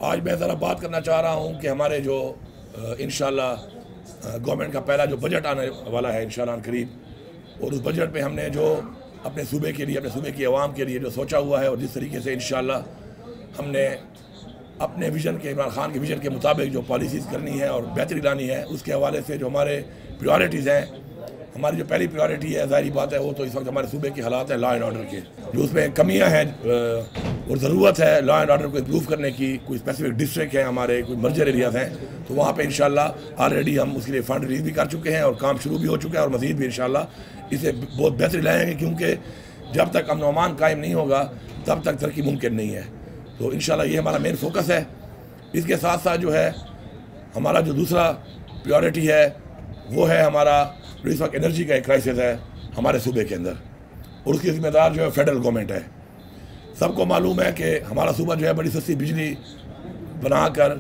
आज मैं ज़रा बात करना चाह रहा हूँ कि हमारे जो इंशाल्लाह गवर्नमेंट का पहला जो बजट आने वाला है इंशाल्लाह करीब, और उस बजट पे हमने जो अपने सूबे के लिए, अपने सूबे की आवाम के लिए जो सोचा हुआ है और जिस तरीके से इंशाल्लाह हमने अपने विज़न के, इमरान खान के विज़न के मुताबिक जो पॉलिसीज़ करनी है और बेहतरी लानी है, उसके हवाले से जो हमारे प्रायोरिटीज़ हैं, हमारी जो पहली प्रायोरिटी है, ज़ाहिर बात है वो तो इस वक्त हमारे सूबे के हालात हैं लॉ एंड ऑर्डर के, जो उसमें कमियां हैं और ज़रूरत है लॉ एंड ऑर्डर को इम्प्रूव करने की। कोई स्पेसिफिक डिस्ट्रिक्ट है हमारे, कोई मर्जर एरियाज़ हैं, तो वहाँ पे इंशाल्लाह ऑलरेडी हम उसके लिए फ़ंड रिलीज़ भी कर चुके हैं और काम शुरू भी हो चुका है, और मज़ीद भी इंशाल्लाह इसे बहुत बेहतरी लाएँगे, क्योंकि जब तक अमन व अमान कायम नहीं होगा तब तक तरक्की मुमकिन नहीं है। तो इंशाल्लाह ये हमारा मेन फोकस है। इसके साथ साथ जो है हमारा जो दूसरा प्रायोरिटी है वो है हमारा इस वक्त एनर्जी का एक क्राइसिस है हमारे सूबे के अंदर, और उसकी जिम्मेदार जो है फेडरल गवर्नमेंट है। सबको मालूम है कि हमारा सूबा जो है बड़ी सस्ती बिजली बनाकर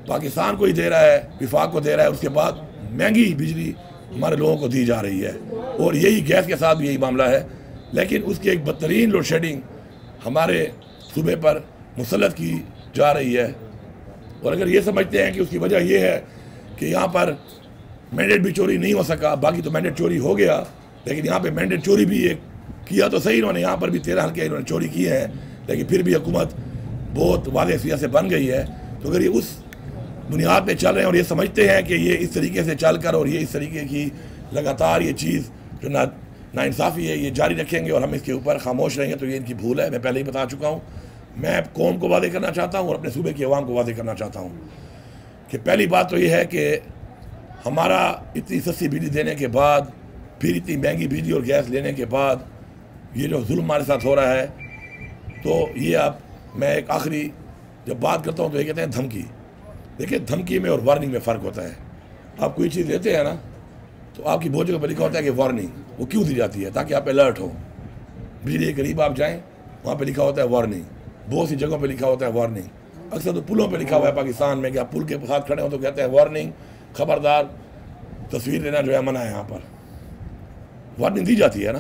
पाकिस्तान को ही दे रहा है, विफाक को दे रहा है, उसके बाद महंगी बिजली हमारे लोगों को दी जा रही है, और यही गैस के साथ भी यही मामला है। लेकिन उसकी एक बदतरीन लोड शेडिंग हमारे सूबे पर मुसल्लत की जा रही है, और अगर ये समझते हैं कि उसकी वजह यह है कि यहाँ पर मैंडेट भी चोरी नहीं हो सका, बाकी तो मैंडेट चोरी हो गया, लेकिन यहाँ पे मैंडेट चोरी भी एक किया तो सही इन्होंने, यहाँ पर भी 13 हल्के इन्होंने चोरी किए हैं, लेकिन फिर भी हुकूमत बहुत वादे सिया से बन गई है। तो अगर ये उस बुनियाद पे चल रहे हैं और ये समझते हैं कि ये इस तरीके से चल कर और ये इस तरीके की लगातार ये चीज़ जो नाइंसाफ़ी है ये जारी रखेंगे और हम इसके ऊपर खामोश रहेंगे, तो ये इनकी भूल है। मैं पहले ही बता चुका हूँ। मैं कौम को वादे करना चाहता हूँ और अपने सूबे की आवाम को वादे करना चाहता हूँ कि पहली बात तो ये है कि हमारा इतनी सस्ती बिजली देने के बाद, फिर इतनी महंगी बिजली और गैस लेने के बाद ये जो जुल्म हमारे साथ हो रहा है, तो ये अब मैं एक आखिरी जब बात करता हूँ तो ये कहते हैं धमकी। देखिए, धमकी में और वार्निंग में फ़र्क होता है। आप कोई चीज़ लेते हैं ना, तो आपकी बहुत जगह पर लिखा होता है कि वार्निंग, वो क्यों दी जाती है? ताकि आप अलर्ट हो। बिजली के करीब आप जाएँ, वहाँ पर लिखा होता है वार्निंग, बहुत सी जगहों पर लिखा होता है वार्निंग। अक्सर तो पुलों पर लिखा हुआ है पाकिस्तान में कि आप पुल के साथ खड़े हो तो कहते हैं वार्निंग, खबरदार, तस्वीर लेना जो है मना है। यहाँ पर वार्निंग दी जाती है ना,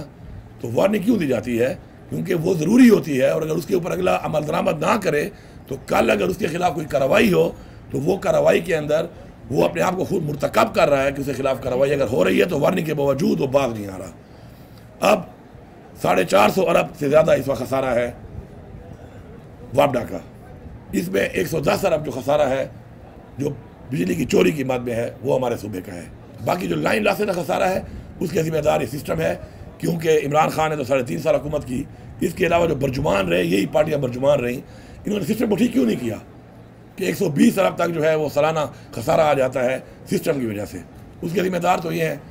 तो वार्निंग क्यों दी जाती है? क्योंकि वो ज़रूरी होती है, और अगर उसके ऊपर अगला अमल दरामद ना करे तो कल अगर उसके खिलाफ कोई कार्रवाई हो तो वो कार्रवाई के अंदर वो अपने आप को खुद मुर्तकब कर रहा है कि उसके खिलाफ कार्रवाई अगर हो रही है तो वार्निंग के बावजूद वो बाज नहीं आ रहा। अब 450 अरब से ज़्यादा इस वक्त खसारा है वापडा का। इसमें 110 अरब जो खसारा है जो बिजली की चोरी की मद में है वो हमारे सूबे का है। बाकी जो लाइन लासे का खसारा है उसके जिम्मेदार ये सिस्टम है, क्योंकि इमरान खान ने तो 3.5 साल हुकूमत की। इसके अलावा जो बरजुमान रहे, यही पार्टियां बरजुमान रहीं, इन्होंने सिस्टम को ठीक क्यों नहीं किया कि 120 अरब तक जो है वो सालाना खसारा आ जाता है सिस्टम की वजह से। उसके जिम्मेदार तो ये हैं।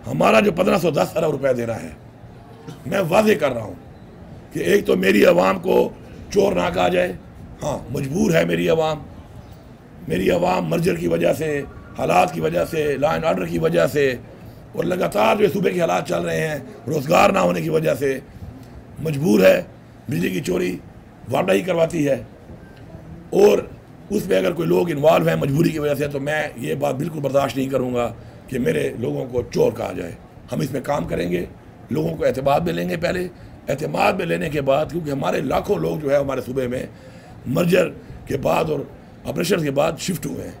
हमारा जो 1510 अरब रुपये देना है, मैं वाज़ेह कर रहा हूँ कि एक तो मेरी आवाम को चोर ना कहा जाए। हाँ, मजबूर है मेरी आवाम मर्जर की वजह से, हालात की वजह से, लॉ एंड ऑर्डर की वजह से, और लगातार जो सूबे के हालात चल रहे हैं, रोज़गार ना होने की वजह से मजबूर है। बिजली की चोरी वापडा ही करवाती है, और उसमें अगर कोई लोग इन्वॉल्व हैं मजबूरी की वजह से, तो मैं ये बात बिल्कुल बर्दाश्त नहीं करूँगा कि मेरे लोगों को चोर कहा जाए। हम इसमें काम करेंगे, लोगों को एतमाद में लेंगे। पहले एतमाद में लेने के बाद, क्योंकि हमारे लाखों लोग जो है हमारे सूबे में मर्जर के बाद और ऑपरेशन के बाद शिफ्ट हुए हैं,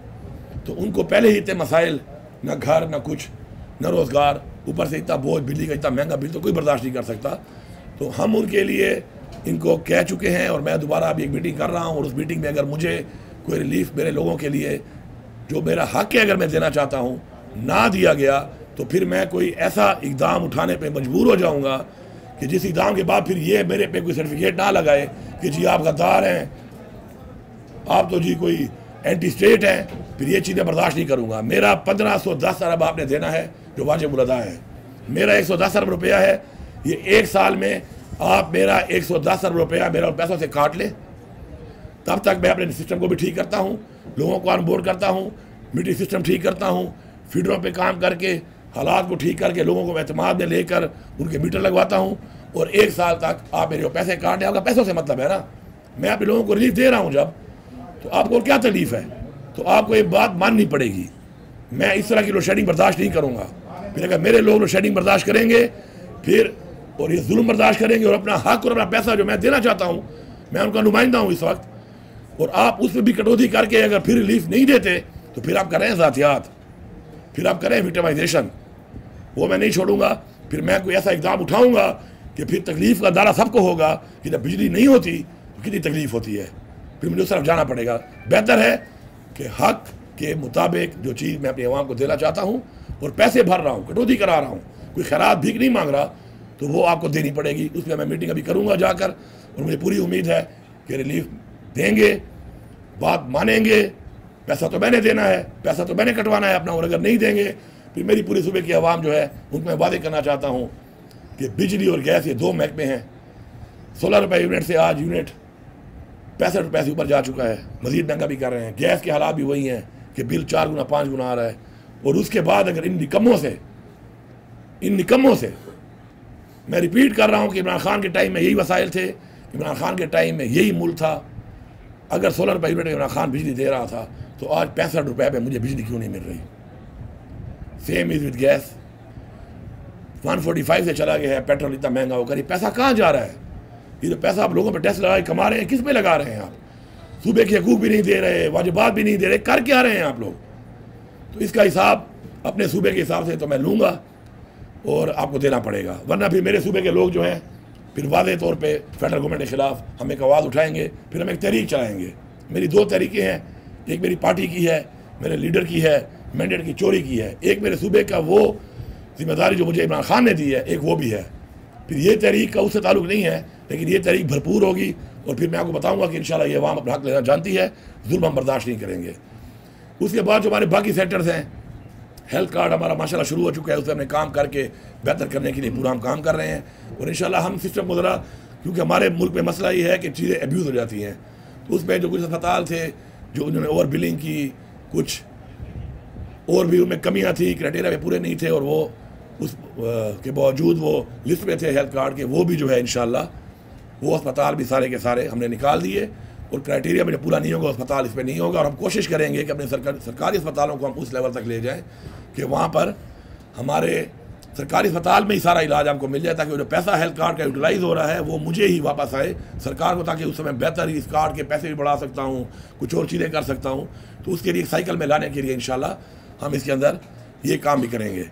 तो उनको पहले ही इतने मसाइल, ना घर, ना कुछ, ना रोज़गार, ऊपर से इतना बोझ, बिजली का इतना महंगा बिल तो कोई बर्दाश्त नहीं कर सकता। तो हम उनके लिए इनको कह चुके हैं, और मैं दोबारा अभी एक मीटिंग कर रहा हूँ, और उस मीटिंग में अगर मुझे कोई रिलीफ मेरे लोगों के लिए जो मेरा हक़ है अगर मैं देना चाहता हूँ ना दिया गया, तो फिर मैं कोई ऐसा इक़दाम उठाने पर मजबूर हो जाऊँगा कि जिस इक़दाम के बाद फिर ये मेरे पे कोई सर्टिफिकेट ना लगाए कि जी आप गद्दार हैं, आप तो जी कोई एंटी स्टेट हैं। फिर ये चीज़ें बर्दाश्त नहीं करूँगा। मेरा 1510 अरब आपने देना है जो वाजिब उल अदा है। मेरा 110 अरब रुपया है। ये एक साल में आप मेरा 110 अरब रुपया मेरा पैसों से काट ले, तब तक मैं अपने सिस्टम को भी ठीक करता हूँ, लोगों को ऑन बोर्ड करता हूँ, मीटरिंग सिस्टम ठीक करता हूँ, फीडरों पे काम करके हालात को ठीक करके लोगों को एतमाद में लेकर उनके मीटर लगवाता हूँ, और एक साल तक आप मेरे पैसे काट लें। आपका पैसों से मतलब है ना, मैं अपने लोगों को रिलीफ दे रहा हूँ जब, तो आपको क्या तकलीफ़ है? तो आपको ये बात माननी पड़ेगी। मैं इस तरह की लोड शेडिंग बर्दाश्त नहीं करूँगा। फिर अगर मेरे लोग लोड शेडिंग बर्दाश्त करेंगे फिर, और ये जुल्म बर्दाश्त करेंगे, और अपना हक और अपना पैसा जो मैं देना चाहता हूँ, मैं उनका नुमाइंदा हूँ इस वक्त, और आप उसमें भी कटौती करके अगर फिर रिलीफ नहीं देते तो फिर आप कर रहे हैं ज़ातियात, फिर आप कर रहे हैं विक्टिमाइजेशन। वो मैं नहीं छोड़ूंगा। फिर मैं कोई ऐसा इक़दाम उठाऊंगा कि फिर तकलीफ़ का दायरा सबको होगा कि जब बिजली नहीं होती तो कितनी तकलीफ़ होती है, फिर मुझे उस तरफ जाना पड़ेगा। बेहतर है कि हक़ के मुताबिक जो चीज़ मैं अपनी आवाम को देना चाहता हूँ और पैसे भर रहा हूँ, कटौती करा रहा हूँ, कोई खैरात भीख नहीं मांग रहा, तो वो आपको देनी पड़ेगी। उस पर मैं मीटिंग अभी करूँगा जाकर, और मुझे पूरी उम्मीद है कि रिलीफ देंगे, बात मानेंगे। पैसा तो मैंने देना है, पैसा तो मैंने कटवाना है अपना, और अगर नहीं देंगे फिर मेरी पूरी सूबे की आवाम जो है उनको मैं वादे करना चाहता हूँ कि बिजली और गैस ये 2 महकमे हैं। 16 रुपये यूनिट से आज यूनिट 65 रुपये से ऊपर जा चुका है, मज़ीद महंगा भी कर रहे हैं। गैस के हालात भी वही हैं कि बिल 4 गुना 5 गुना आ रहा है। और उसके बाद अगर इन निकम्मों से मैं रिपीट कर रहा हूँ कि इमरान खान के टाइम में यही वसाइल थे, इमरान खान के टाइम में यही मुल्क था। अगर 16 रुपये यूनिट इमरान खान बिजली दे रहा था तो आज 65 रुपये में मुझे बिजली क्यों नहीं मिल रही? Same is with gas. 145 से चला गया है, पेट्रोल इतना महंगा होकर ये पैसा कहाँ जा रहा है? ये तो पैसा आप लोगों पर टैक्स लगा के कमा रहे हैं, किस पे लगा रहे हैं आप? सूबे के हकूक़ भी नहीं दे रहे, वाजिबात भी नहीं दे रहे, कर क्या रहे हैं आप लोग? तो इसका हिसाब अपने सूबे के हिसाब से तो मैं लूँगा और आपको देना पड़ेगा, वरना फिर मेरे सूबे के लोग जो हैं फिर वाज़ेह तौर पे फेडरल गवर्नमेंट के ख़िलाफ़ हम एक आवाज़ उठाएंगे, फिर हम एक तहरीक चलाएंगे। मेरी 2 तहरीकें हैं, एक मेरी पार्टी की है, मेरे लीडर की है, मैंडेट की चोरी की है। एक मेरे सूबे का वो जिम्मेदारी जो मुझे इमरान खान ने दी है, एक वो भी है। फिर ये तहरीक का उससे ताल्लुक़ नहीं है, लेकिन ये तहरीक भरपूर होगी और फिर मैं आपको बताऊँगा कि इंशाल्लाह ये अवाम अपना हक़ लेना जानती है, जुल्म हम बर्दाश्त नहीं करेंगे। उसके बाद जो हमारे बाकी सेक्टर्स हैं, हेल्थ कार्ड हमारा माशाल्लाह शुरू हो चुका है, उस पर हमने काम करके बेहतर करने के लिए पूरा हम काम कर रहे हैं। और इंशाल्लाह हम सिस्टम को ज़रा, क्योंकि हमारे मुल्क में मसला ये है कि चीज़ें अब्यूज़ हो जाती हैं, तो उसमें जो कुछ अस्पताल थे जो उन्होंने ओवर बिलिंग की, कुछ और भी उनमें कमियाँ थी, क्राइटेरिया में पूरे नहीं थे, और वो उस के बावजूद वो लिस्ट में थे हेल्थ कार्ड के, वो भी जो है इंशाल्लाह वो अस्पताल भी सारे के सारे हमने निकाल दिए। और क्राइटेरिया में जो पूरा नहीं होगा अस्पताल इस पर नहीं होगा। और हम कोशिश करेंगे कि अपने सरकारी अस्पतालों को हम उस लेवल तक ले जाएं कि वहाँ पर हमारे सरकारी अस्पताल में ही सारा इलाज हमको मिल जाए, ताकि जो पैसा हेल्थ कार्ड का यूटिलाइज़ हो रहा है वो मुझे ही वापस आए सरकार को, ताकि उस समय बेहतर इस कार्ड के पैसे भी बढ़ा सकता हूँ, कुछ और चीज़ें कर सकता हूँ। तो उसके लिए साइकिल में लाने के लिए इंशाल्लाह हम इसके अंदर ये काम भी करेंगे।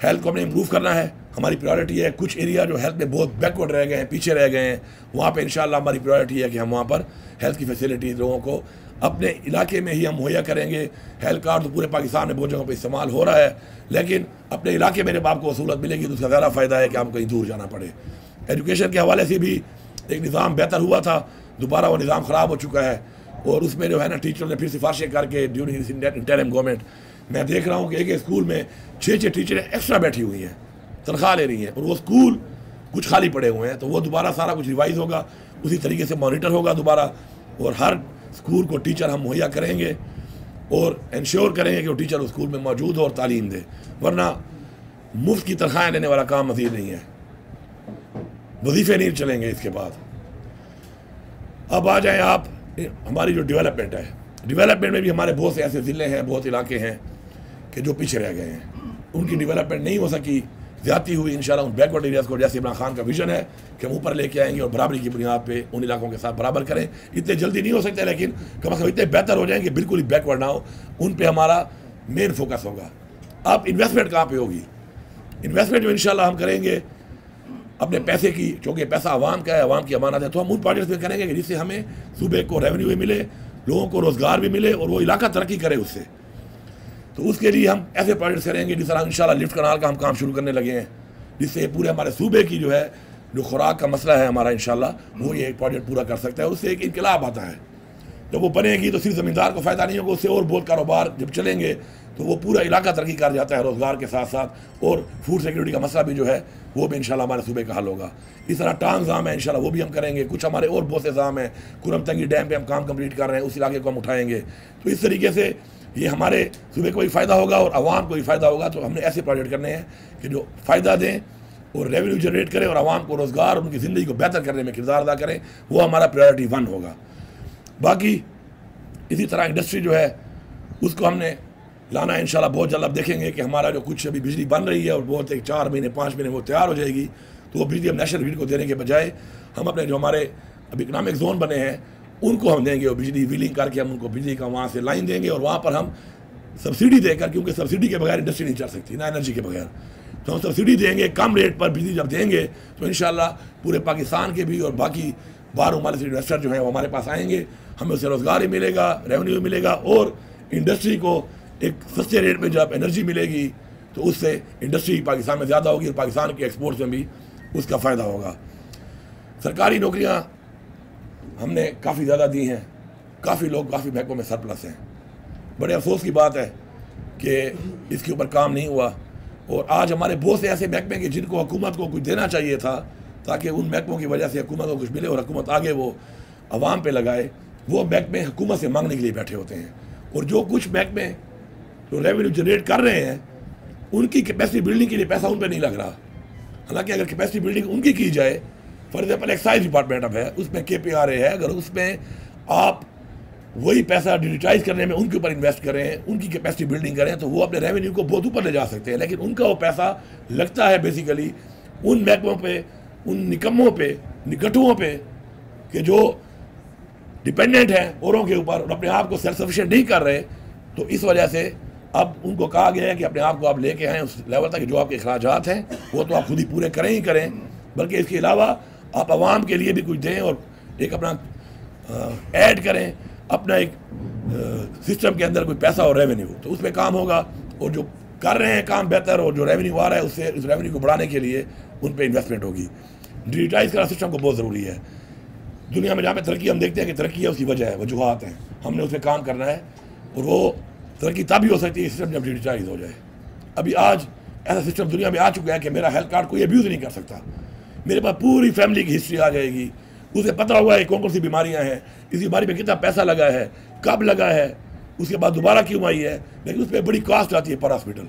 हेल्थ को हमने इम्प्रूव करना है, हमारी प्रायोरिटी है। कुछ एरिया जो हेल्थ में बहुत बैकवर्ड रह गए हैं, पीछे रह गए हैं, वहाँ पे इंशाल्लाह हमारी प्रायोरिटी है कि हम वहाँ पर हेल्थ की फैसिलिटीज़ लोगों को अपने इलाके में ही हम मुहैया करेंगे। हेल्थ कार्ड तो पूरे पाकिस्तान में बहुत जगहों पर इस्तेमाल हो रहा है, लेकिन अपने इलाके में जब आपको सहूलत मिलेगी तो उसका ज़्यादा फ़ायदा है कि आपको कहीं दूर जाना पड़े। एजुकेशन के हवाले से भी एक निज़ाम बेहतर हुआ था, दोबारा वो निज़ाम ख़राब हो चुका है। और उसमें जो है ना, टीचरों ने फिर सिफारिशें करके ड्यूरिंग इंटरिम गवर्नमेंट, मैं देख रहा हूँ कि एक स्कूल में 6 टीचरें एक्स्ट्रा बैठी हुई हैं, तनख्वाह ले रही हैं, और वो स्कूल कुछ खाली पड़े हुए हैं। तो वो दोबारा सारा कुछ रिवाइज़ होगा, उसी तरीके से मॉनिटर होगा दोबारा, और हर स्कूल को टीचर हम मुहैया करेंगे और इंश्योर करेंगे कि वो टीचर उस स्कूल में मौजूद हो और तालीम दे। वरना मुफ्त की तनख्वाहें लेने वाला काम मज़ीद नहीं है, वजीफ़े नहीं चलेंगे इसके बाद। अब आ जाएँ आप हमारी जो डेवलपमेंट है, डेवलपमेंट में भी हमारे बहुत से ऐसे ज़िले हैं, बहुत इलाके हैं कि जो पीछे रह गए हैं, उनकी डेवलपमेंट नहीं हो सकी, ज़्यादती हुई। इंशाल्लाह उन बैकवर्ड एरियाज़ को, जैसे इमरान खान का विजन है कि हम ऊपर लेके आएंगे और बराबरी की बुनियाद पे उन इलाकों के साथ बराबर करें। इतने जल्दी नहीं हो सकते, लेकिन कम अज़ कम इतने बेहतर हो जाएंगे, बिल्कुल ही बैकवर्ड ना हो। उन पे हमारा मेन फोकस होगा। अब इन्वेस्टमेंट कहाँ पे होगी? इन्वेस्टमेंट जो इंशाल्लाह हम करेंगे अपने पैसे की, चूँकि पैसा आवाम का है, आवाम की अमानत है, तो हम उन प्रोजेक्ट्स में करेंगे कि जिससे हमें सूबे को रेवेन्यू भी मिले, लोगों को रोज़गार भी मिले और वो इलाका तरक्की करे उससे। तो उसके लिए हम ऐसे प्रोजेक्ट्स करेंगे, जिस तरह इंशाल्लाह लिफ्ट कनाल का हम काम शुरू करने लगे हैं, जिससे पूरे हमारे सूबे की जो है जो खुराक का मसला है हमारा, इंशाल्लाह वो ये प्रोजेक्ट पूरा कर सकता है। उससे एक इनकलाब आता है। जब वो बनेगी तो सिर्फ ज़मींदार को फ़ायदा नहीं होगा, उससे और बहुत कारोबार जब चलेंगे तो वो पूरा इलाका तरक्की कर जाता है रोज़गार के साथ साथ, और फूड सिक्योरिटी का मसला भी जो है वो भी इंशाल्लाह हमारे सूबे का हल होगा। इस तरह टांग जाम है, इंशाल्लाह वो भी हम करेंगे। कुछ हमारे और बहुत से जाम हैं, कुरमतंगी डैम पे हम काम कंप्लीट कर रहे हैं, उस इलाके को हम उठाएंगे। तो इस तरीके से ये हमारे सूबे को भी फ़ायदा होगा और आवाम को भी फ़ायदा होगा। तो हमने ऐसे प्रोजेक्ट करने हैं कि जो फ़ायदा दें और रेवेन्यू जनरेट करें और आवाम को रोज़गार, उनकी ज़िंदगी को बेहतर करने में किरदार अदा करें। वो हमारा प्रायोरिटी 1 होगा। बाकी इसी तरह इंडस्ट्री जो है उसको हमने लाना है इंशाल्लाह बहुत जल्द। अब देखेंगे कि हमारा जो कुछ अभी बिजली बन रही है और बहुत एक 4 महीने 5 महीने वो तैयार हो जाएगी, तो वो बिजली हम नेशनल ग्रिड को देने के बजाय हम अपने जो हमारे अब इकनॉमिक जोन बने हैं उनको हम देंगे, और बिजली व्हीलिंग करके हम उनको बिजली का वहाँ से लाइन देंगे, और वहाँ पर हम सब्सिडी देकर, क्योंकि सब्सिडी के बगैर इंडस्ट्री नहीं चल सकती ना एनर्जी के बगैर, तो हम सब्सिडी देंगे, कम रेट पर बिजली जब देंगे तो इंशाल्लाह पूरे पाकिस्तान के भी और बाकी बाहर ममालिक से इन्वेस्टर जो हैं वो हमारे पास आएंगे, हमें उससे रोज़गार ही मिलेगा, रेवेन्यू मिलेगा, और इंडस्ट्री को एक सस्ते रेट में जब एनर्जी मिलेगी तो उससे इंडस्ट्री पाकिस्तान में ज़्यादा होगी और पाकिस्तान के एक्सपोर्ट में भी उसका फ़ायदा होगा। सरकारी नौकरियाँ हमने काफ़ी ज़्यादा दी हैं, काफ़ी लोग काफ़ी महकमों में सरप्लस हैं। बड़े अफसोस की बात है कि इसके ऊपर काम नहीं हुआ, और आज हमारे बहुत से ऐसे महकमे कि जिनको हुकूमत को कुछ देना चाहिए था ताकि उन महकमों की वजह से हुकूमत को कुछ मिले और हुकूमत आगे वो आवाम पे लगाए, वो महकमे हुकूमत से मांगने के लिए बैठे होते हैं। और जो कुछ महकमे जो रेवेन्यू जनरेट कर रहे हैं उनकी कैपेसिटी बिल्डिंग के लिए पैसा उन पर नहीं लग रहा। हालांकि अगर कैपेसिटी बिल्डिंग उनकी की जाए, फॉर एग्जाम्पल एक्साइज डिपार्टमेंट अब है, उसमें KPRA है, अगर उसमें आप वही पैसा डिजिटाइज करने में उनके ऊपर इन्वेस्ट करें, उनकी कैपेसिटी बिल्डिंग करें, तो वो अपने रेवेन्यू को बहुत ऊपर ले जा सकते हैं। लेकिन उनका वो पैसा लगता है बेसिकली उन महकमों पे, उन निकम्मों पे, निकटुओं पे कि जो डिपेंडेंट हैं औरों के ऊपर और अपने आप को सेल्फ सफिशिएंट नहीं कर रहे। तो इस वजह से अब उनको कहा गया है कि अपने आप को आप लेके आएँ उस लेवल तक, जो आपके अखराजात हैं वो तो आप खुद ही पूरे करें ही करें, बल्कि इसके अलावा आप आवाम के लिए भी कुछ दें और एक अपना ऐड करें, अपना एक सिस्टम के अंदर कोई पैसा और रेवेन्यू, तो उसमें काम होगा। और जो कर रहे हैं काम बेहतर और जो रेवेन्यू आ रहा है उससे उस रेवेन्यू को बढ़ाने के लिए उन पर इन्वेस्टमेंट होगी। डिजिटाइज करना सिस्टम को बहुत ज़रूरी है। दुनिया में जहाँ पे तरक्की हम देखते हैं कि तरक्की है उसकी वजह है, वजूहात हैं, हमने उस पर काम करना है, और वो तरक्की तभी हो सकती है सिस्टम जब डिजिटाइज हो जाए। अभी आज ऐसा सिस्टम दुनिया में आ चुका है कि मेरा हेल्थ कार्ड कोई अब्यूज़ नहीं कर सकता, मेरे पास पूरी फैमिली की हिस्ट्री आ जाएगी, उसे पता हुआ है कौन कौन सी बीमारियां हैं, इस बीमारी में कितना पैसा लगा है, कब लगा है, उसके बाद दोबारा क्यों आई है, लेकिन उस पर बड़ी कॉस्ट आती है पर हॉस्पिटल,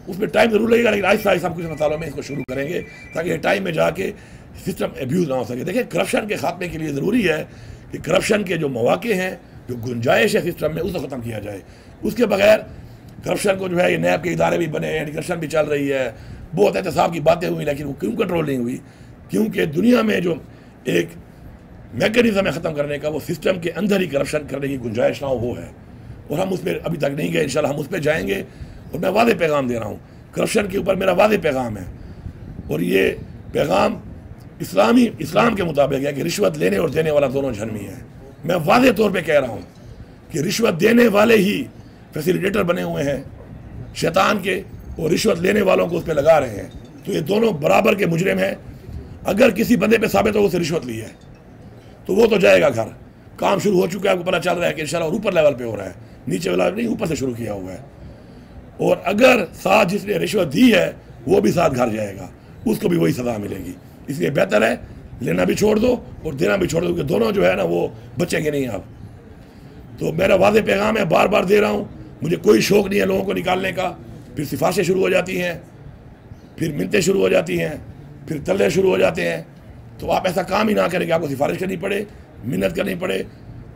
उसमें टाइम जरूर लगेगा, लेकिन आहिस्ता आहिस्ता हम कुछ अस्पतालों में इसको शुरू करेंगे ताकि टाइम में जाके सिस्टम एब्यूज़ ना हो सके। देखिए, करप्शन के खात्मे के लिए ज़रूरी है कि करप्शन के जो मौके हैं, जो गुंजाइश है सिस्टम में, उसको ख़त्म किया जाए। उसके बगैर करप्शन को जो है, ये नैब के इदारे भी बने, एंटी करप्शन भी चल रही है, बहुत एहतसाब की बातें हुई, लेकिन वो क्यों कंट्रोल नहीं हुई? क्योंकि दुनिया में जो एक मैकेनिज्म है ख़त्म करने का, वो सिस्टम के अंदर ही करप्शन करने की गुंजाइश ना हो, वो है, और हम उस पर अभी तक नहीं गए। इंशाल्लाह हम उस पर जाएंगे, और मैं वादे पैगाम दे रहा हूँ, करप्शन के ऊपर मेरा वादे पैगाम है, और ये पैगाम इस्लाम के मुताबिक है कि रिश्वत लेने और देने वाला दोनों झरमी है। मैं वादे तौर पे कह रहा हूँ कि रिश्वत देने वाले ही फैसिलिटेटर बने हुए हैं शैतान के, और रिश्वत लेने वालों को उस पर लगा रहे हैं, तो ये दोनों बराबर के मुजरिम हैं। अगर किसी बंदे पे साबित हो उसे रिश्वत ली है तो वो तो जाएगा घर, काम शुरू हो चुका है, आपको पता चल रहा है कि इंशाल्लाह ऊपर लेवल पे हो रहा है, नीचे वाला नहीं, ऊपर से शुरू किया हुआ है। और अगर साथ जिसने रिश्वत दी है वो भी साथ घर जाएगा, उसको भी वही सज़ा मिलेगी। इसलिए बेहतर है लेना भी छोड़ दो और देना भी छोड़ दो, क्योंकि दोनों जो है ना वो बचेंगे नहीं आप। तो मेरा वादे पैगाम है, बार बार दे रहा हूँ, मुझे कोई शौक़ नहीं है लोगों को निकालने का। फिर सिफारिशें शुरू हो जाती हैं, फिर मिन्नतें शुरू हो जाती हैं, फिर तल्ले शुरू हो जाते हैं। तो आप ऐसा काम ही ना करें कि आपको सिफारिश करनी पड़े, मिन्नत करनी पड़े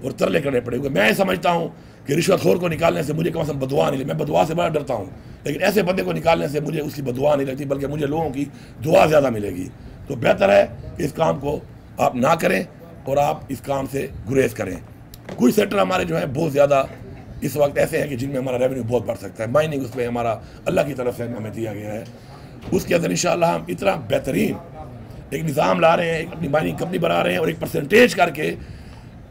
और तरले करने पड़े। क्योंकि मैं समझता हूँ कि रिश्वतखोर को निकालने से मुझे कम से कम बदुआ नहीं, मैं बदुआ से बड़ा डरता हूँ, लेकिन ऐसे बंदे को निकालने से मुझे उसकी बदुआ नहीं लगती, बल्कि मुझे लोगों की दुआ ज़्यादा मिलेगी। तो बेहतर है कि इस काम को आप ना करें और आप इस काम से गुरेज करें। कुछ सेक्टर हमारे जो है बहुत ज़्यादा इस वक्त ऐसे हैं कि जिनमें हमारा रेवेन्यू बहुत बढ़ सकता है। माइनिंग, उसमें हमारा अल्लाह की तरफ से हमें दिया गया है, उसके अंदर इंशाअल्लाह हम इतना बेहतरीन एक निज़ाम ला रहे हैं, एक अपनी माइनिंग कंपनी बना रहे हैं, और एक परसेंटेज करके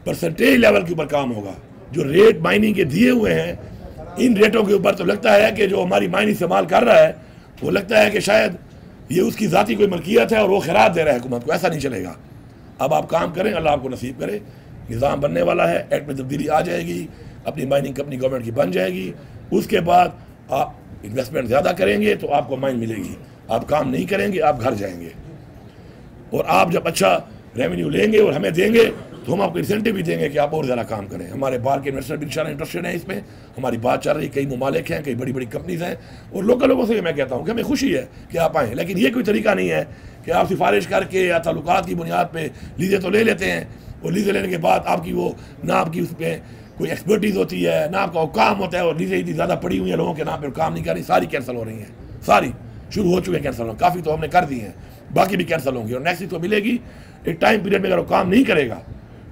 परसेंटेज लेवल के ऊपर काम होगा। जो रेट माइनिंग के दिए हुए हैं, इन रेटों के ऊपर तो लगता है कि जो हमारी माइनिंग इस्तेमाल कर रहा है वो लगता है कि शायद ये उसकी ज़ाती कोई मलकियत है और वो खैरात दे रहा है हुकूमत को। ऐसा नहीं चलेगा। अब आप काम करें, अल्लाह आपको नसीब करे। निज़ाम बनने वाला है, एक्ट में तब्दीली आ जाएगी, अपनी माइनिंग कंपनी गवर्नमेंट की बन जाएगी। उसके बाद आप इन्वेस्टमेंट ज़्यादा करेंगे तो आपको माइन मिलेगी, आप काम नहीं करेंगे आप घर जाएंगे। और आप जब अच्छा रेवेन्यू लेंगे और हमें देंगे तो हम आपको इंसेंटिव भी देंगे कि आप और ज़्यादा काम करें। हमारे बाहर के इन्वेस्टर भी इंशाल्लाह इंटरेस्टेड हैं इसमें, हमारी बात चल रही, कई ममालिक हैं, कई बड़ी बड़ी कंपनीज हैं, और लोकल लोगों से मैं कहता हूँ कि हमें खुशी है कि आप आएँ। लेकिन ये कोई तरीका नहीं है कि आप सिफारिश करके या ताल्लुकात की बुनियाद पर लीज़ें तो ले लेते हैं, और लीज़ें लेने के बाद आपकी वो ना आपकी उस पर कोई एक्सपर्टीज़ होती है, ना आपका काम होता है, और लीज़ें इतनी ज़्यादा पड़ी हुई हैं लोगों के नाम पर, काम नहीं कर रही, सारी कैंसिल हो रही हैं, सारी शुरू हो चुके हैं कैंसिल होना, काफ़ी तो हमने कर दी हैं, बाकी भी कैंसिल होंगी और नेक्स्ट तो मिलेगी। एक टाइम पीरियड में अगर वो काम नहीं करेगा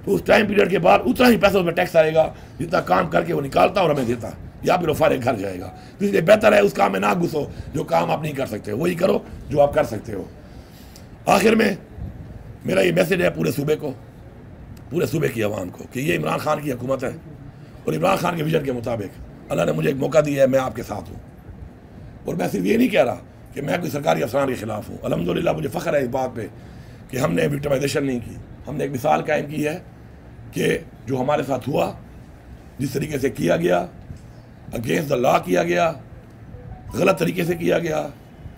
तो उस टाइम पीरियड के बाद उतना ही पैसा उसमें टैक्स आएगा जितना काम करके वो निकालता और हमें देता, या फिर वो फारिग घर जाएगा। तो इसलिए बेहतर है उस काम में ना घुसो जो काम आप नहीं कर सकते, वही करो जो आप कर सकते हो। आखिर में मेरा ये मैसेज है पूरे सूबे को, पूरे सूबे की आवाम को, कि ये इमरान खान की हुकूमत है और इमरान खान के विजन के मुताबिक अल्लाह ने मुझे एक मौका दिया है, मैं आपके साथ हूँ। और मैं सिर्फ ये नहीं कह रहा कि मैं कोई सरकारी अफसरान के ख़िलाफ़ हूँ। अल्हम्दुलिल्लाह मुझे फ़ख्र है इस बात पे कि हमने विक्टिमाइजेशन नहीं की। हमने एक मिसाल कायम की है कि जो हमारे साथ हुआ, जिस तरीके से किया गया, अगेंस्ट द लॉ किया गया, गलत तरीके से किया गया,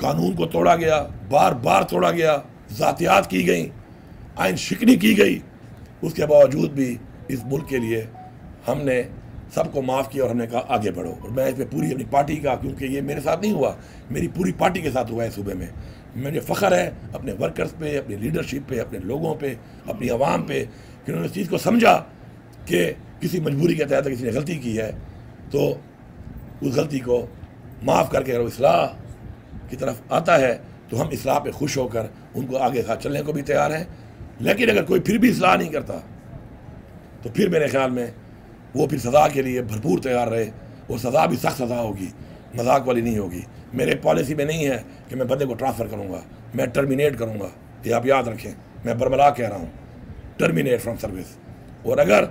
कानून को तोड़ा गया, बार बार तोड़ा गया, ज़ातियात की गई, आइन शिकनी की गई, उसके बावजूद भी इस मुल्क के लिए हमने सबको माफ़ किया और हमने कहा आगे बढ़ो। और मैं इस पर पूरी अपनी पार्टी का, क्योंकि ये मेरे साथ नहीं हुआ, मेरी पूरी पार्टी के साथ हुआ है सूबे में, मुझे फ़ख्र है अपने वर्कर्स पे, अपनी लीडरशिप पे, अपने लोगों पे, अपनी आवाम पे, कि उन्होंने इस चीज़ को समझा कि किसी मजबूरी के तहत किसी ने गलती की है तो उस गलती को माफ़ करके अगर इस्लाह की तरफ आता है तो हम इस्लाह पे खुश होकर उनको आगे साथ चलने को भी तैयार हैं। लेकिन अगर कोई फिर भी इस्लाह नहीं करता तो फिर मेरे ख्याल में वो फिर सज़ा के लिए भरपूर तैयार रहे, और सज़ा भी सख्त सज़ा होगी, मजाक वाली नहीं होगी। मेरे पॉलिसी में नहीं है कि मैं बंदे को ट्रांसफ़र करूँगा, मैं टर्मिनेट करूँगा। ये आप याद रखें, मैं बरमला कह रहा हूँ, टर्मिनेट फ्रॉम सर्विस। और अगर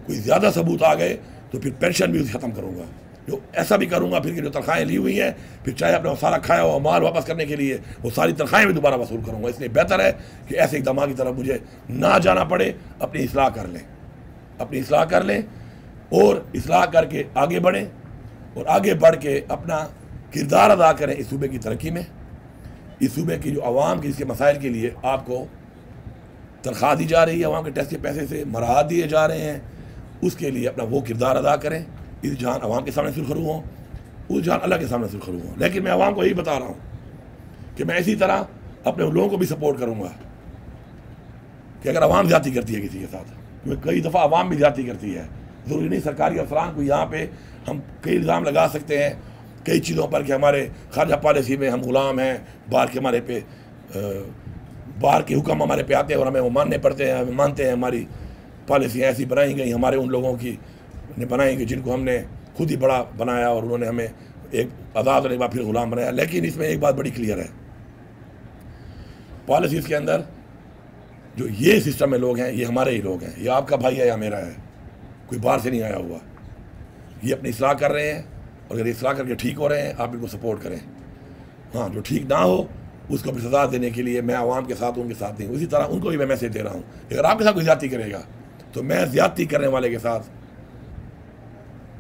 कोई ज़्यादा सबूत आ गए तो फिर पेंशन भी ख़त्म करूँगा। जो ऐसा भी करूँगा फिर कि जो तनख्वाहें ली हुई हैं, फिर चाहे अपना सारा खाया हुआ माल वापस करने के लिए वो सारी तनख्वाहें भी दोबारा वसूल करूँगा। इसलिए बेहतर है कि ऐसे इक़दाम की तरफ मुझे ना जाना पड़े, अपनी इस्लाह कर लें, अपनी इस्लाह कर लें और इस्लाह करके आगे बढ़ें, और आगे बढ़ के अपना किरदार अदा करें इस सूबे की तरक्की में। इस सूबे की जो आवाम की इसके मसाइल के लिए आपको तनख्वाह दी जा रही है, आवाम के टैक्स के पैसे से मराहत दिए जा रहे हैं, उसके लिए अपना वो किरदार अदा करें। इस जहान आवाम के सामने सुरखरू हों, उस जहान अल्लाह के सामने सुरखरू हों। लेकिन मैं आवाम को यही बता रहा हूँ कि मैं इसी तरह अपने उन लोगों को भी सपोर्ट करूँगा कि अगर आवाम ज़्यादती करती है किसी के साथ, क्योंकि कई दफ़ा आवाम भी ज़्यादती करती है, ज़रूरी नहीं सरकारी अफसरान को यहाँ पे हम कई इल्ज़ाम लगा सकते हैं कई चीज़ों पर कि हमारे खारजा पॉलिसी में हम ग़ुलाम हैं, बाहर के हमारे पे बाहर के हुक्म हमारे पे आते हैं और हमें वो मानने पड़ते हैं, हमें मानते हैं। हमारी पॉलिसियाँ ऐसी बनाई गई, हमारे उन लोगों की ने बनाई गई जिनको हमने खुद ही बड़ा बनाया और उन्होंने हमें एक आज़ाद होने के बाद फिर ग़ुलाम बनाया। लेकिन इसमें एक बात बड़ी क्लियर है, पॉलिसीज़ के अंदर जो ये सिस्टम में लोग हैं ये हमारे ही लोग हैं, ये आपका भाई है या मेरा है, कोई बाहर से नहीं आया हुआ। ये अपनी इस्लाह कर रहे हैं और अगर इस्लाह करके ठीक हो रहे हैं आप इनको सपोर्ट करें। हाँ, जो ठीक ना हो उसको भी सजा देने के लिए मैं आवाम के साथ उनके साथ नहीं। उसी तरह उनको भी मैं मैसेज दे रहा हूँ, अगर आपके साथ कोई ज़्यादती करेगा तो मैं ज़्यादती करने वाले के साथ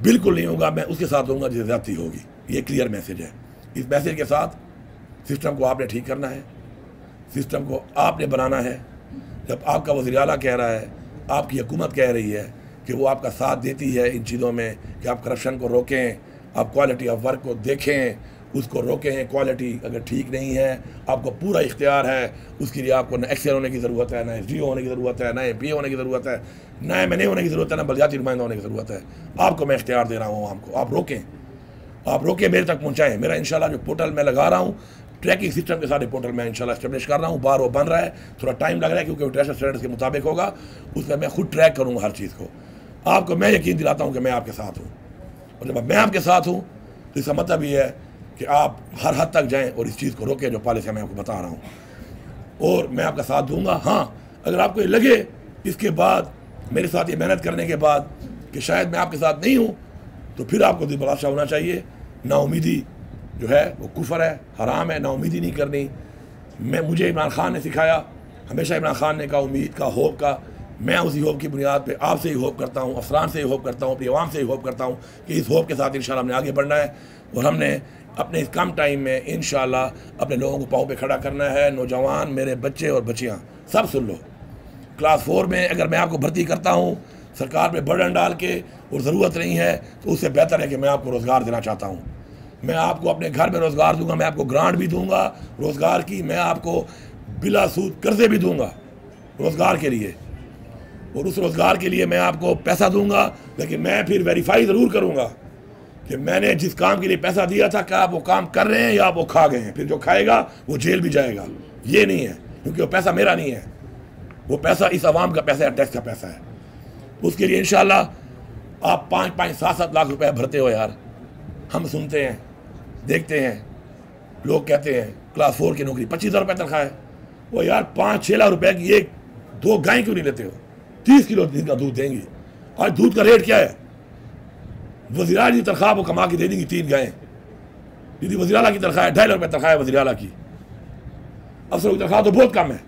बिल्कुल नहीं होगा, मैं उसके साथ होऊंगा जिसे ज़्यादती होगी। ये क्लियर मैसेज है। इस मैसेज के साथ सिस्टम को आपने ठीक करना है, सिस्टम को आपने बनाना है। जब आपका वज़ीर आला कह रहा है, आपकी हुकूमत कह रही है कि वो आपका साथ देती है इन चीज़ों में कि आप करप्शन को रोकें, आप क्वालिटी ऑफ वर्क को देखें, उसको रोकें। क्वालिटी अगर ठीक नहीं है आपको पूरा इख्तियार है, उसके लिए आपको न एक्सेल होने की ज़रूरत है, न SDO होने की ज़रूरत है, न MP होने की ज़रूरत है, न MNA होने की ज़रूरत है, न बलदियाती नुमाइंदा होने की ज़रूरत है। आपको मैं इख्तियार दे रहा हूँ, आपको आप रोकें, आप रोकें, मेरे तक पहुँचाएँ। मेरा इंशाल्लाह जो पोर्टल मैं लगा रहा हूँ, ट्रैकिंग सिस्टम के सारे पोर्टल मैं इंशाल्लाह एस्टेब्लिश कर रहा हूँ। बार वो बन रहा है, थोड़ा टाइम लग रहा है क्योंकि वो इंटरनेशनल स्टैंडर्ड्स के मुताबिक होगा। उसमें मैं खुद ट्रैक करूँगा हर चीज़ को। आपको मैं यकीन दिलाता हूँ कि मैं आपके साथ हूँ, और जब मैं आपके साथ हूँ तो इसका मतलब ये है कि आप हर हद तक जाएं और इस चीज़ को रोकें जो पॉलिसी मैं आपको बता रहा हूँ, और मैं आपका साथ दूंगा। हाँ, अगर आपको ये लगे इसके बाद मेरे साथ ये मेहनत करने के बाद कि शायद मैं आपके साथ नहीं हूँ, तो फिर आपको दिल बलाशा होना चाहिए। नाउमीदी जो है वो कुफर है, हराम है, नाउमीदी नहीं करनी। मुझे इमरान खान ने सिखाया, हमेशा इमरान खान ने कहा उम्मीद का, होप का। मैं उसी होप की बुनियाद पे आपसे ही होप करता हूँ, अफसरान से ही होप करता हूँ, अपनी आवाम से ही होप करता हूँ कि इस होप के साथ इंशाल्लाह हमने आगे बढ़ना है, और हमने अपने इस कम टाइम में इंशाल्लाह अपने लोगों को पाँव पे खड़ा करना है। नौजवान, मेरे बच्चे और बच्चियाँ सब सुन लो, क्लास 4 में अगर मैं आपको भर्ती करता हूँ सरकार पे बर्डन डाल के और ज़रूरत नहीं है, तो उससे बेहतर है कि मैं आपको रोज़गार देना चाहता हूँ। मैं आपको अपने घर में रोज़गार दूंगा, मैं आपको ग्रांट भी दूंगा रोज़गार की, मैं आपको बिला सूद कर्जे भी दूंगा रोज़गार के लिए, और उस रोज़गार के लिए मैं आपको पैसा दूंगा। लेकिन मैं फिर वेरीफाई ज़रूर करूंगा कि मैंने जिस काम के लिए पैसा दिया था क्या आप वो काम कर रहे हैं या आप वो खा गए हैं। फिर जो खाएगा वो जेल भी जाएगा, ये नहीं है, क्योंकि वो पैसा मेरा नहीं है, वो पैसा इस आवाम का पैसा है, टैक्स का पैसा है। उसके लिए इंशाल्लाह आप 5-5, 7-7 लाख रुपए भरते हो यार। हम सुनते हैं, देखते हैं, लोग कहते हैं क्लास 4 की नौकरी 25,000 रुपये तनख्वाह है। वो यार 5-6 लाख रुपए की एक 2 गाय क्यों नहीं लेते हो? 30 किलो दिन का दूध देंगी। आज दूध का रेट क्या है? वज़ीर की तनख्वाह वो कमा के दे देंगी 3 गायें। यदि वज़ीर आला की तनख्वाह है 2.5 लाख रुपये तनख्वाह है वज़ीर आला की, अफसरों की तनख्वाह तो बहुत कम है।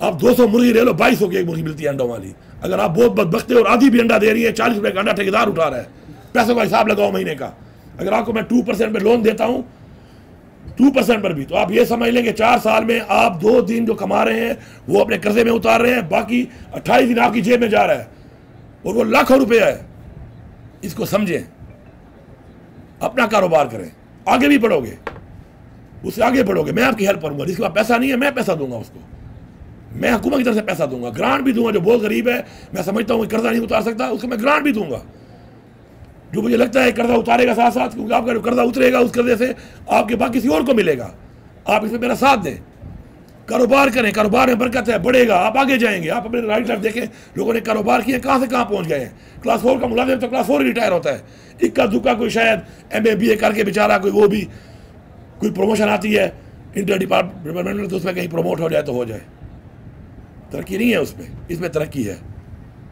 आप 200 मुर्गी ले लो, 2200 की एक मुर्गी मिलती है अंडों वाली। अगर आप बहुत बदबख्ते और आधी भी अंडा दे रही है, 40 रुपये का अंडा ठेकेदार उठा रहा है। पैसों का हिसाब लगाओ महीने का। अगर आपको मैं 2% पर लोन देता हूँ, 2% पर भी, तो आप ये समझ लेंगे 4 साल में आप 2 दिन जो कमा रहे हैं वो अपने कर्जे में उतार रहे हैं, बाकी 28 दिन आपकी जेब में जा रहा है और वो लाखों रुपया है। इसको समझें, अपना कारोबार करें, आगे भी बढ़ोगे, उससे आगे बढ़ोगे। मैं आपकी हेल्प करूंगा। जिसके पास पैसा नहीं है मैं पैसा दूंगा उसको, मैं हुकूमत की तरफ से पैसा दूंगा, ग्रांट भी दूंगा। जो बहुत गरीब है, मैं समझता हूँ कर्जा नहीं उतार सकता, उसको मैं ग्रांट भी दूंगा। जो मुझे लगता है कर्जा उतारेगा साथ साथ, क्योंकि आपका जो कर्जा उतरेगा उस कर्जे से आपके पास किसी और को मिलेगा। आप इसमें मेरा साथ दें, कारोबार करें, कारोबार में बरकत है, बढ़ेगा, आप आगे जाएंगे। आप अपने राइट तरफ देखें, लोगों ने कारोबार किए, कहाँ से कहाँ पहुँच गए हैं। क्लास 4 का मुलाजिम तो क्लास 4 ही रिटायर होता है, इक्का दुक्का कोई शायद MA BA करके बेचारा कोई वो भी कोई प्रमोशन आती है इंटर डिपार्टमेंट में, तो उसमें कहीं प्रमोट हो जाए तो हो जाए। तरक्की नहीं है उसमें, इसमें तरक्की है।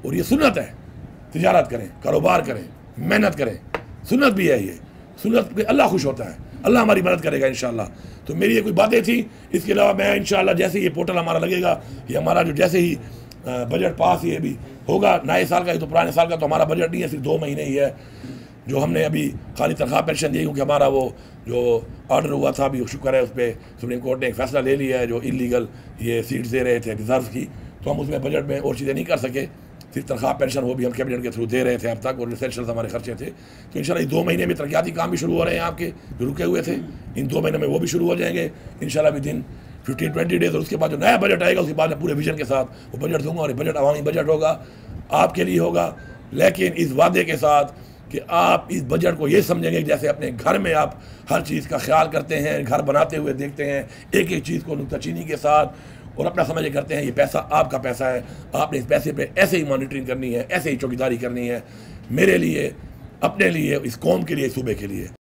और ये सुन्नत है, तिजारत करें, कारोबार करें, मेहनत करें, सुन्नत भी है ये। सुन्नत पे अल्लाह खुश होता है, अल्लाह हमारी मदद करेगा इंशाल्लाह। तो मेरी ये कुछ बातें थी। इसके अलावा मैं इंशाल्लाह जैसे ये पोर्टल हमारा लगेगा, ये हमारा जो जैसे ही बजट पास ये भी होगा नए साल का, तो पुराने साल का तो हमारा बजट नहीं है, सिर्फ 2 महीने ही है जो हमने अभी खाली तनख्वाह पेंशन दी, क्योंकि हमारा वो जो ऑर्डर हुआ था अभी शुक्र है उस पर सुप्रीम कोर्ट ने एक फैसला ले लिया है। जो इलीगल ये सीट्स दे रहे थे रिजर्व की, तो हम उसमें बजट में और चीज़ें नहीं कर सके, सिर्फ तनख्वाह पेंशन वो भी हम कैबिनेट के थ्रू दे रहे थे अब तक, और रिसेंशल हमारे खर्चे थे। तो इंशाल्लाह 2 महीने में तरक्याती काम भी शुरू हो रहे हैं आपके जो रुके हुए थे, इन 2 महीने में वो भी शुरू हो जाएंगे इंशाल्लाह विदिन 15-20 डेज। और उसके बाद जो नया बजट आएगा उसके बाद मैं पूरे विजन के साथ वो बजट दूंगा, और ये बजट अवामी बजट होगा, आपके लिए होगा, लेकिन इस वादे के साथ कि आप इस बजट को ये समझेंगे जैसे अपने घर में आप हर चीज़ का ख्याल करते हैं, घर बनाते हुए देखते हैं एक एक चीज़ को नुक्ताचीनी के साथ, और अपना समझ करते हैं ये पैसा आपका पैसा है। आपने इस पैसे पे ऐसे ही मॉनिटरिंग करनी है, ऐसे ही चौकीदारी करनी है, मेरे लिए, अपने लिए, इस कौम के लिए, सूबे के लिए।